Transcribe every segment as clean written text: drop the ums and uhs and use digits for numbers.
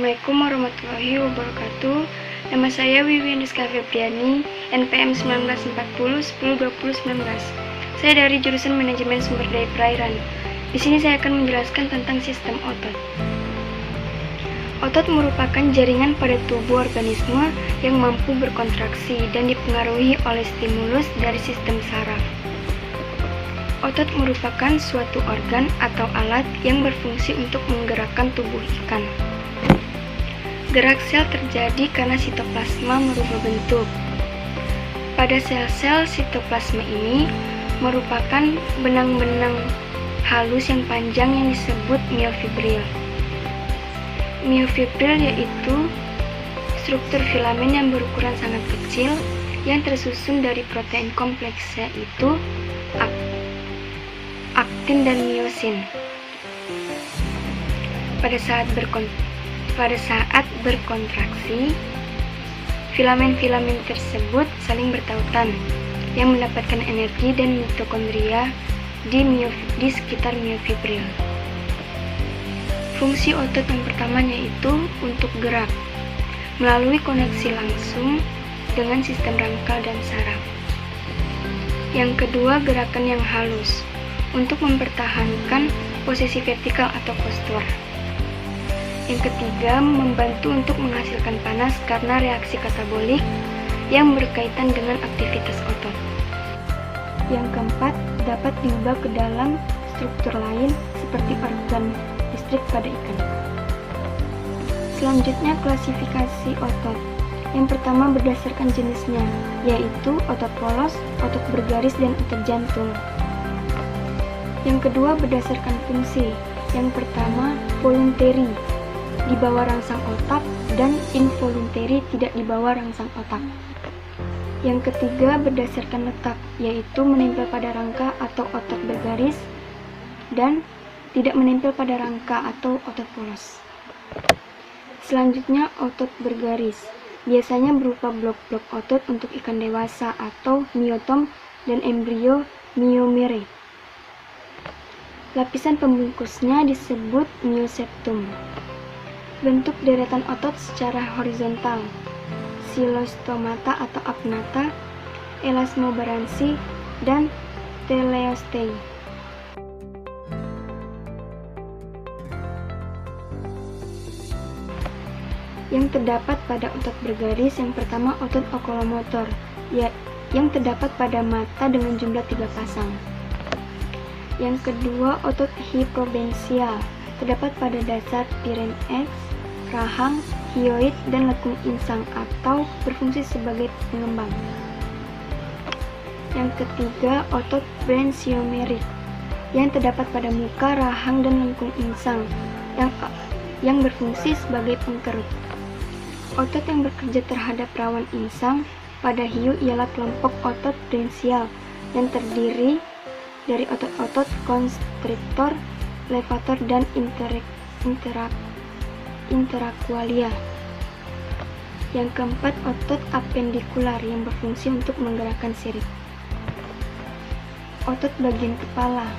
Assalamualaikum warahmatullahi wabarakatuh. Nama saya Wiwi Niska Febriani, NPM 1940 10 20 19. Saya dari jurusan Manajemen Sumber Daya Perairan. Di sini saya akan menjelaskan tentang sistem otot. Otot merupakan jaringan pada tubuh organisme yang mampu berkontraksi dan dipengaruhi oleh stimulus dari sistem saraf. Otot merupakan suatu organ atau alat yang berfungsi untuk menggerakkan tubuh ikan. Gerak sel terjadi karena sitoplasma merubah bentuk. Pada sel-sel sitoplasma ini merupakan benang-benang halus yang panjang yang disebut miofibril. Miofibril yaitu struktur filamen yang berukuran sangat kecil yang tersusun dari protein kompleks yaitu aktin dan miosin. Pada saat berkontraksi, filamen-filamen tersebut saling bertautan yang mendapatkan energi dan mitokondria di sekitar miofibril. Fungsi otot yang pertama yaitu untuk gerak melalui koneksi langsung dengan sistem rangka dan saraf. Yang kedua, gerakan yang halus untuk mempertahankan posisi vertikal atau postur. Yang ketiga, membantu untuk menghasilkan panas karena reaksi katabolik yang berkaitan dengan aktivitas otot. Yang keempat, dapat diubah ke dalam struktur lain seperti organ listrik pada ikan. Selanjutnya, klasifikasi otot. Yang pertama berdasarkan jenisnya, yaitu otot polos, otot bergaris, dan otot jantung. Yang kedua berdasarkan fungsi. Yang pertama voluntary, di bawah rangsang otak, dan involuntary, tidak di bawah rangsang otak. Yang ketiga berdasarkan letak, yaitu menempel pada rangka atau otot bergaris dan tidak menempel pada rangka atau otot polos. Selanjutnya otot bergaris, biasanya berupa blok-blok otot untuk ikan dewasa atau miotom dan embrio myomere. Lapisan pembungkusnya disebut mioseptum. Bentuk deretan otot secara horizontal, silostomata atau apnata, elasmobaransi, dan teleostei. Yang terdapat pada otot bergaris, yang pertama otot oculomotor, yang terdapat pada mata dengan jumlah 3 pasang. Yang kedua, otot hipobensial, terdapat pada dasar pirenex, rahang, hyoid, dan lekung insang atau berfungsi sebagai pengembang. Yang ketiga, otot branchiomerik, yang terdapat pada muka, rahang, dan lengkung insang yang berfungsi sebagai pengkerut. Otot yang bekerja terhadap rawan insang pada hiu ialah kelompok otot branchial dan terdiri dari otot-otot konstriktor, levator, dan interaqualia. Yang keempat, otot apendikular yang berfungsi untuk menggerakkan sirip. Otot bagian kepala,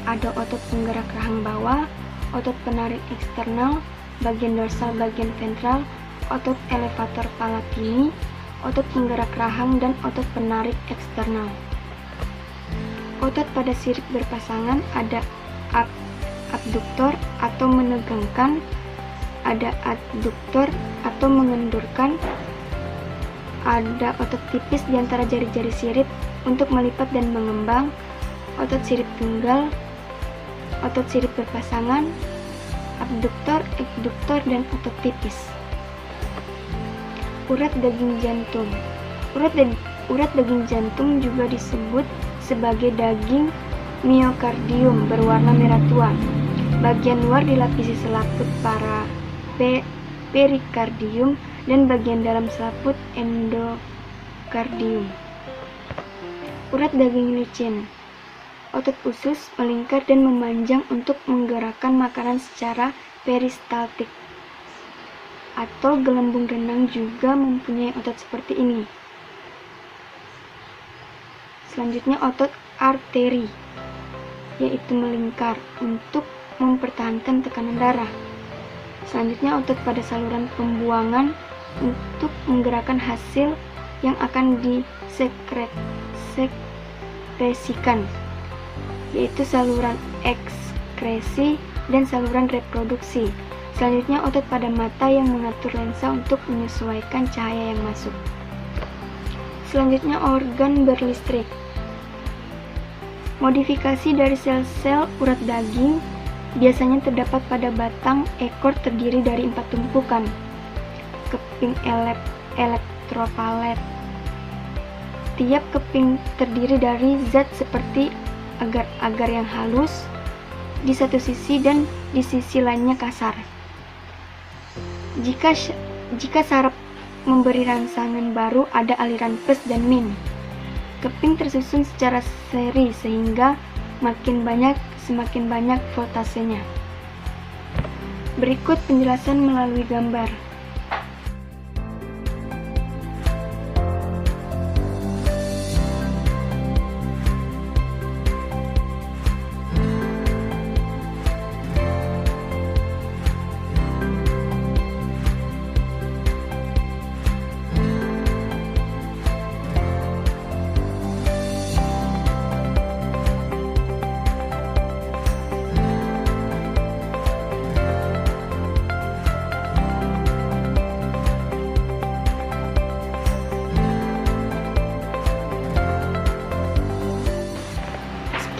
ada otot penggerak rahang bawah, otot penarik eksternal, bagian dorsal, bagian ventral, otot elevator palatini, otot penggerak rahang, dan otot penarik eksternal. Otot pada sirip berpasangan ada abduktor atau menegangkan, ada adduktor atau mengendurkan, ada otot tipis di antara jari-jari sirip untuk melipat dan mengembang, otot sirip tunggal, otot sirip berpasangan, abduktor, ekduktor, dan otot tipis. Urat daging jantung. Urat daging jantung juga disebut sebagai daging miokardium berwarna merah tua. Bagian luar dilapisi selaput perikardium dan bagian dalam selaput endokardium. Urat daging licin. Otot usus melingkar dan memanjang untuk menggerakkan makanan secara peristaltik. Atau gelembung renang juga mempunyai otot seperti ini. Selanjutnya otot arteri, yaitu melingkar untuk mempertahankan tekanan darah. Selanjutnya otot pada saluran pembuangan untuk menggerakkan hasil yang akan disekresikan, yaitu saluran ekskresi dan saluran reproduksi. Selanjutnya otot pada mata yang mengatur lensa untuk menyesuaikan cahaya yang masuk. Selanjutnya organ berlistrik. Modifikasi dari sel-sel urat daging biasanya terdapat pada batang ekor terdiri dari 4 tumpukan keping elektropalet. Tiap keping terdiri dari zat seperti agar-agar yang halus di satu sisi dan di sisi lainnya kasar. Jika saraf memberi rangsangan baru, ada aliran plus dan min. Keping tersusun secara seri sehingga semakin banyak voltasenya. Berikut penjelasan melalui gambar.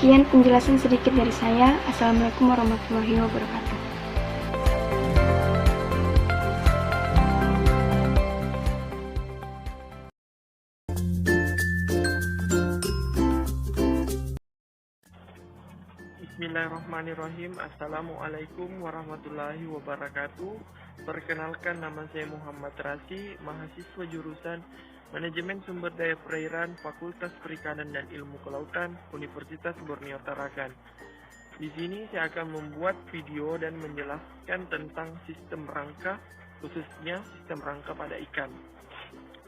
Sekian penjelasan sedikit dari saya. Assalamualaikum warahmatullahi wabarakatuh. Bismillahirrahmanirrahim. Assalamualaikum warahmatullahi wabarakatuh. Perkenalkan, nama saya Muhammad Rasi, mahasiswa jurusan Manajemen Sumber Daya Perairan, Fakultas Perikanan dan Ilmu Kelautan, Universitas Borneo Tarakan. Di sini saya akan membuat video dan menjelaskan tentang sistem rangka, khususnya sistem rangka pada ikan.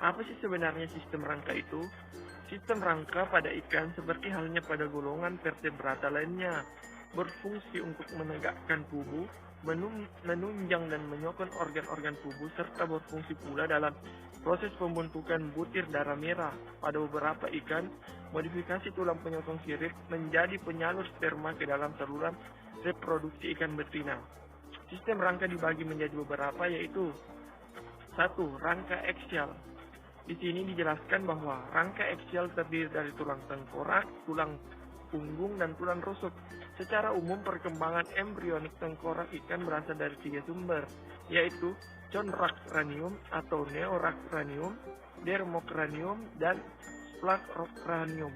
Apa sih sebenarnya sistem rangka itu? Sistem rangka pada ikan seperti halnya pada golongan vertebrata lainnya, berfungsi untuk menegakkan tubuh, menunjang dan menyokong organ-organ tubuh, serta berfungsi pula dalam proses pembentukan butir darah merah. Pada beberapa ikan, modifikasi tulang penyokong sirip menjadi penyalur sperma ke dalam saluran reproduksi ikan betina. Sistem rangka dibagi menjadi beberapa, yaitu 1. Rangka aksial. Di sini dijelaskan bahwa rangka aksial terdiri dari tulang tengkorak, tulang punggung, dan tulang rusuk. Secara umum, perkembangan embrionik tengkorak ikan berasal dari 3 sumber, yaitu chondrocranium atau neurocranium, dermocranium, dan splagcranium.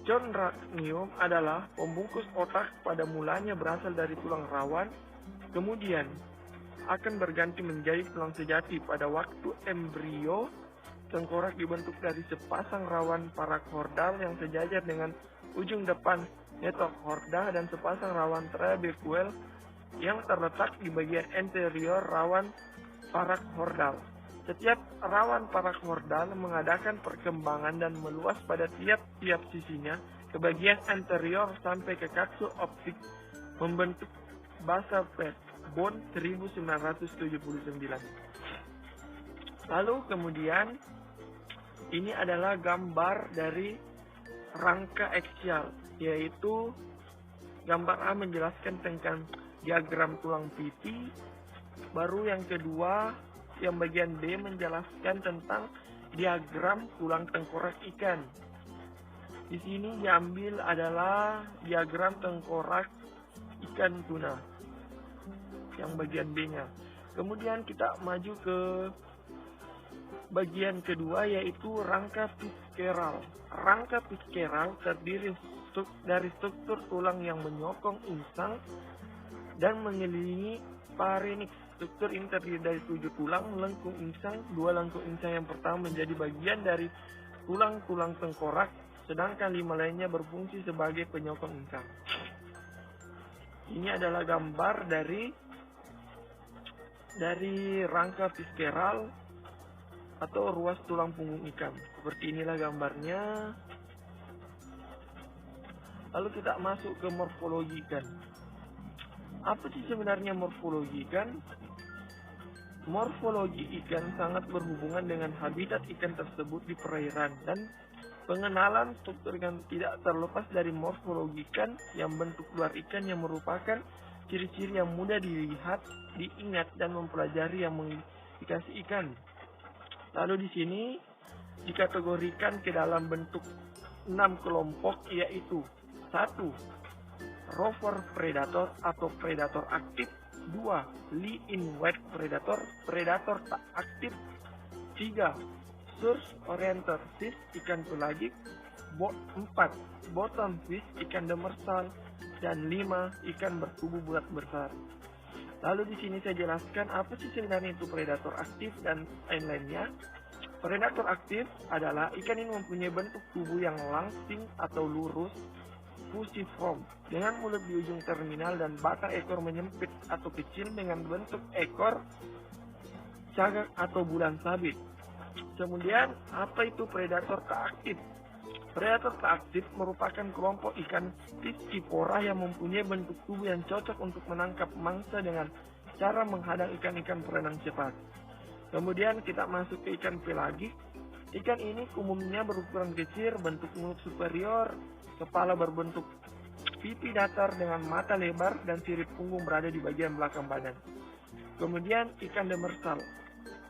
Chondrocranium adalah pembungkus otak, pada mulanya berasal dari tulang rawan, kemudian akan berganti menjadi tulang sejati pada waktu embrio. Tengkorak dibentuk dari sepasang rawan parakhordal yang sejajar dengan ujung depan metochorda dan sepasang rawan trabecual yang terletak di bagian anterior rawan parakhordal. Setiap rawan parakhordal mengadakan perkembangan dan meluas pada tiap-tiap sisinya ke bagian anterior sampai ke kapsul optik, membentuk basa plate bone 1979. Lalu kemudian ini adalah gambar dari rangka aksial, yaitu gambar A menjelaskan tentang diagram tulang pipi. Baru yang kedua, yang bagian B menjelaskan tentang diagram tulang tengkorak ikan. Di sini diambil adalah diagram tengkorak ikan tuna, yang bagian B-nya. Kemudian kita maju ke bagian kedua, yaitu rangka pisceral. Rangka pisceral terdiri dari struktur tulang yang menyokong insang dan mengelilingi pharynx. Struktur ini terdiri dari 7 tulang lengkung insang. 2 lengkung insang yang pertama menjadi bagian dari tulang-tulang tengkorak, sedangkan 5 lainnya berfungsi sebagai penyokong insang. Ini adalah gambar dari rangka pisceral atau ruas tulang punggung ikan. Seperti inilah gambarnya. Lalu kita masuk ke morfologi ikan. Apa sih sebenarnya morfologi ikan? Morfologi ikan sangat berhubungan dengan habitat ikan tersebut di perairan, dan pengenalan struktur ikan tidak terlepas dari morfologi ikan yang bentuk luar ikan yang merupakan ciri-ciri yang mudah dilihat, diingat, dan mempelajari yang mengindikasi ikan. Lalu di sini dikategorikan ke dalam bentuk 6 kelompok, yaitu 1. Rover predator atau predator aktif. 2. Lee in wait predator, predator tak aktif. 3. Source oriented fish, ikan pelagik. 4. Bottom fish, ikan demersal. Dan 5. Ikan bertubuh bulat besar. Lalu di sini saya jelaskan apa sih sebenarnya itu predator aktif dan lain-lainnya. Predator aktif adalah ikan ini mempunyai bentuk tubuh yang langsing atau lurus, fusiform, dengan mulut di ujung terminal dan batang ekor menyempit atau kecil dengan bentuk ekor cagak atau bulan sabit. Kemudian, apa itu predator tak aktif? Predator tak aktif merupakan kelompok ikan piscivora yang mempunyai bentuk tubuh yang cocok untuk menangkap mangsa dengan cara menghadang ikan-ikan berenang cepat. Kemudian kita masuk ke ikan pelagik. Ikan ini umumnya berukuran kecil, bentuk mulut superior, kepala berbentuk pipi datar dengan mata lebar, dan sirip punggung berada di bagian belakang badan. Kemudian ikan demersal.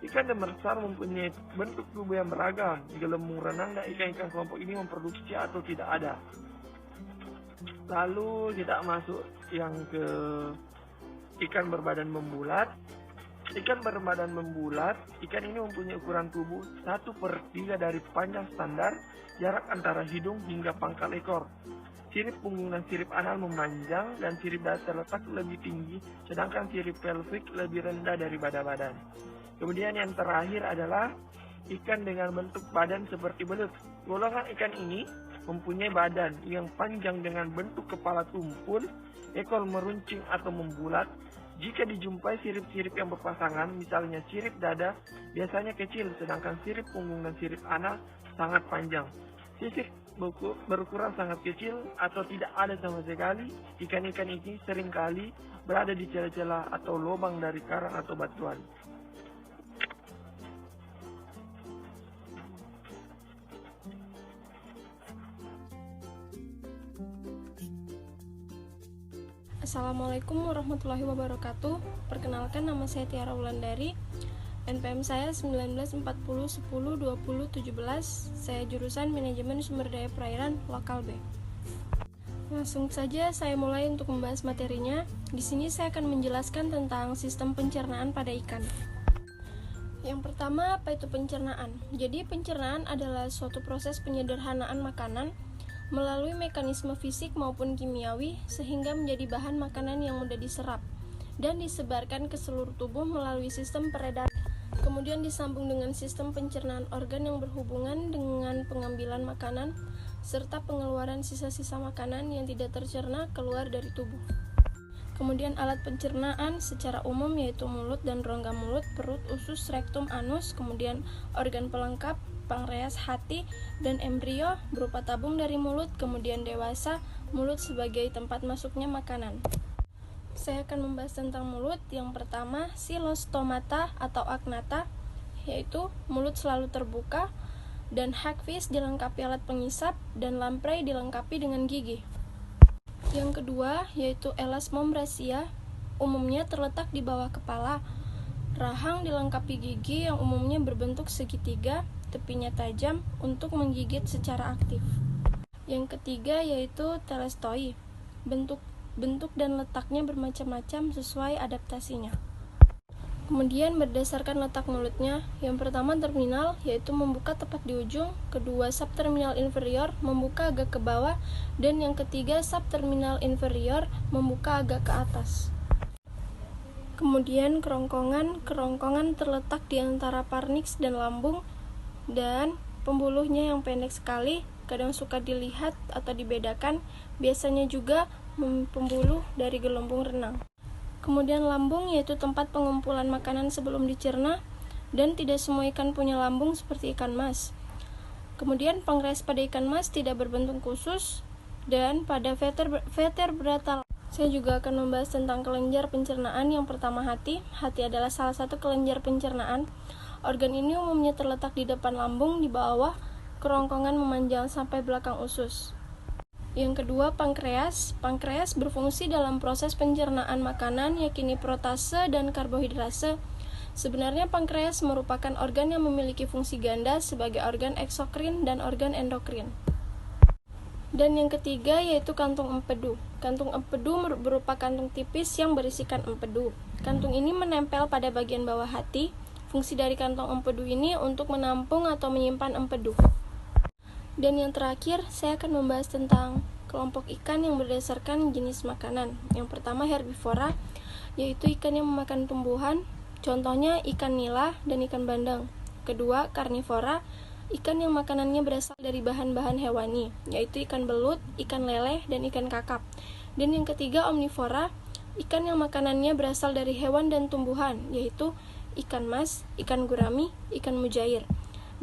Ikan demersal mempunyai bentuk tubuh yang beragam, gelembung renang, dan ikan-ikan kelompok ini memproduksi atau tidak ada. Lalu kita masuk yang ke ikan berbadan membulat. Ikan berbadan membulat, ikan ini mempunyai ukuran tubuh 1/3 dari panjang standar, jarak antara hidung hingga pangkal ekor. Sirip punggung dan sirip anal memanjang, dan sirip datar terletak lebih tinggi, sedangkan sirip pelvik lebih rendah dari badan. Kemudian yang terakhir adalah ikan dengan bentuk badan seperti belut. Golongan ikan ini mempunyai badan yang panjang dengan bentuk kepala tumpul, ekor meruncing atau membulat. Jika dijumpai sirip-sirip yang berpasangan, misalnya sirip dada, biasanya kecil, sedangkan sirip punggung dan sirip anal sangat panjang. Sisik berukuran sangat kecil atau tidak ada sama sekali. Ikan-ikan ini seringkali berada di celah-celah atau lubang dari karang atau batuan. Assalamualaikum warahmatullahi wabarakatuh. Perkenalkan, nama saya Tiara Wulandari. NPM saya 1940102017. Saya jurusan Manajemen Sumber Daya Perairan Lokal B. Langsung saja saya mulai untuk membahas materinya. Di sini saya akan menjelaskan tentang sistem pencernaan pada ikan. Yang pertama, apa itu pencernaan? Jadi pencernaan adalah suatu proses penyederhanaan makanan melalui mekanisme fisik maupun kimiawi sehingga menjadi bahan makanan yang mudah diserap dan disebarkan ke seluruh tubuh melalui sistem peredaran. Kemudian disambung dengan sistem pencernaan organ yang berhubungan dengan pengambilan makanan serta pengeluaran sisa-sisa makanan yang tidak tercerna keluar dari tubuh. Kemudian alat pencernaan secara umum yaitu mulut dan rongga mulut, perut, usus, rektum, anus, kemudian organ pelengkap, pankreas, hati, dan embrio berupa tabung dari mulut, kemudian dewasa, mulut sebagai tempat masuknya makanan. Saya akan membahas tentang mulut. Yang pertama, silostomata atau agnata, yaitu mulut selalu terbuka, dan hagfish dilengkapi alat pengisap, dan lamprey dilengkapi dengan gigi. Yang kedua, yaitu elasmombrasia, umumnya terletak di bawah kepala. Rahang dilengkapi gigi yang umumnya berbentuk segitiga, tepinya tajam untuk menggigit secara aktif. Yang ketiga yaitu telestoi. Bentuk dan letaknya bermacam-macam sesuai adaptasinya. Kemudian berdasarkan letak mulutnya, yang pertama terminal yaitu membuka tepat di ujung, kedua subterminal inferior membuka agak ke bawah, dan yang ketiga subterminal inferior membuka agak ke atas. Kemudian kerongkongan terletak di antara parnix dan lambung, dan pembuluhnya yang pendek sekali, kadang suka dilihat atau dibedakan, biasanya juga pembuluh dari gelembung renang. Kemudian lambung yaitu tempat pengumpulan makanan sebelum dicerna, dan tidak semua ikan punya lambung seperti ikan mas. Kemudian pankreas pada ikan mas tidak berbentuk khusus, dan pada vertebrata Saya juga akan membahas tentang kelenjar pencernaan. Yang pertama, hati. Hati adalah salah satu kelenjar pencernaan. Organ ini umumnya terletak di depan lambung, di bawah kerongkongan memanjang sampai belakang usus. Yang kedua, pankreas. Pankreas berfungsi dalam proses pencernaan makanan, yakni protase dan karbohidrase. Sebenarnya pankreas merupakan organ yang memiliki fungsi ganda sebagai organ eksokrin dan organ endokrin. Dan yang ketiga yaitu kantung empedu. Kantung empedu berupa kantung tipis yang berisikan empedu. Kantung ini menempel pada bagian bawah hati. Fungsi dari kantong empedu ini untuk menampung atau menyimpan empedu. Dan yang terakhir, saya akan membahas tentang kelompok ikan yang berdasarkan jenis makanan. Yang pertama, herbivora, yaitu ikan yang memakan tumbuhan, contohnya ikan nila dan ikan bandeng. Kedua, karnivora, ikan yang makanannya berasal dari bahan-bahan hewani, yaitu ikan belut, ikan lele, dan ikan kakap. Dan yang ketiga, omnivora, ikan yang makanannya berasal dari hewan dan tumbuhan, yaitu ikan mas, ikan gurami, ikan mujair.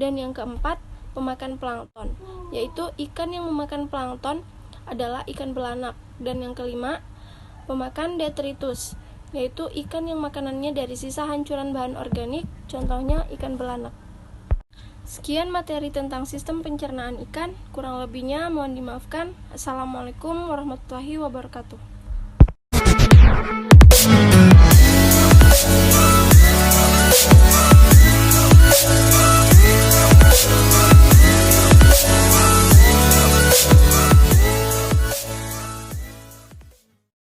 Dan yang keempat, pemakan plankton, yaitu ikan yang memakan plankton adalah ikan belanak. Dan yang kelima, pemakan detritus, yaitu ikan yang makanannya dari sisa hancuran bahan organik, contohnya ikan belanak. Sekian materi tentang sistem pencernaan ikan, kurang lebihnya mohon dimaafkan. Assalamualaikum warahmatullahi wabarakatuh.